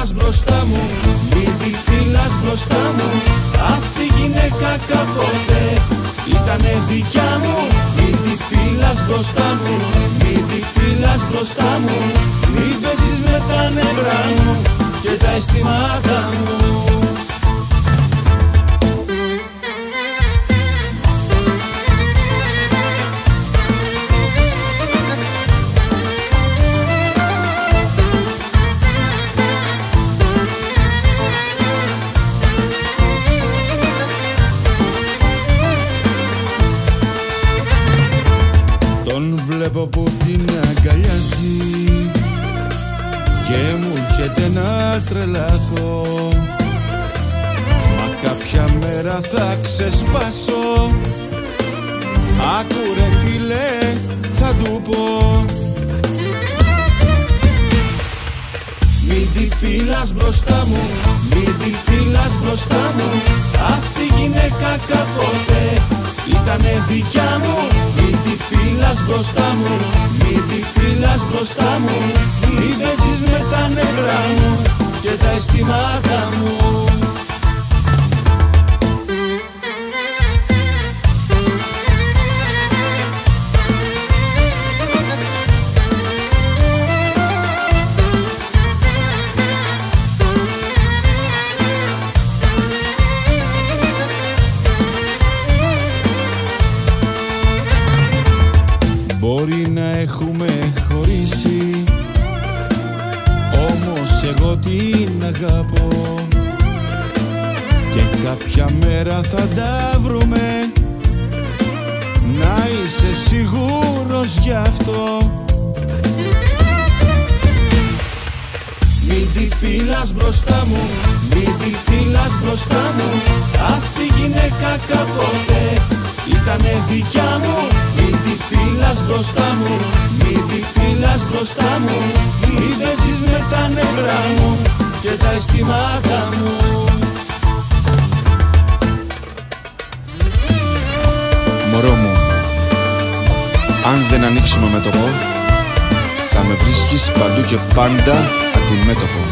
φύλας μπροστά μου, μην τη φύλας μπροστά μου. Αυτή η γυναίκα κάποτε ήτανε δικιά μου. Μην τη φύλας μπροστά μου, μην τη φύλας μπροστά μου. Μην παίζεις με τα νευρά μου και τα αισθήματα μου. Τον βλέπω που την αγκαλιάζει και μου έρχεται να τρελαθώ. Μα κάποια μέρα θα ξεσπάσω. Άκου ρε φίλε, θα του πω. Μην τη φύλας μπροστά μου, μην τη φύλας μπροστά μου. Αυτή η γυναίκα κάποτε ήτανε δικιά μου. Μην τη φύλας μπροστά μου, μην τη φύλας μπροστά μου. Μην παίζεις με τα νευρά μου και τα αισθήματα μου. Μπορεί να έχουμε χωρίσει, όμως εγώ την αγαπώ. Και κάποια μέρα θα τα βρούμε, να είσαι σίγουρος γι' αυτό. Μην τη φύλας μπροστά μου, μην τη φύλας μπροστά μου. Αυτή η γυναίκα κάποτε ήτανε δικιά μου. Μην τη φύλας μπροστά μου, μην τη φύλας μπροστά μου. Μην παίζεις με τα νευρά μου και τα αισθήματα μου. Μωρό μου, αν δεν ανοίξουμε μέτωπο, θα με βρίσκεις παντού και πάντα αντιμέτωπο.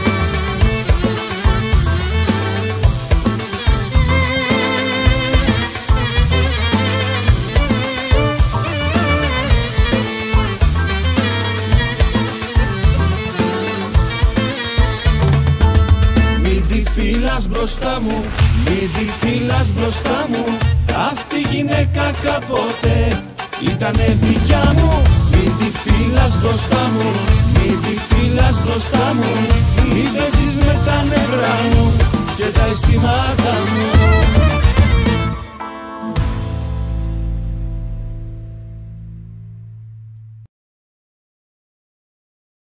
Μην τη φύλας μπροστά μου, μην τη φύλας μπροστά μου. Αυτή η γυναίκα κάποτε ήτανε δικιά μου. Μην τη φύλας μπροστά μου, μην τη φύλας μπροστά μου. Μην παίζεις με τα νευρά μου και τα αισθήματα μου.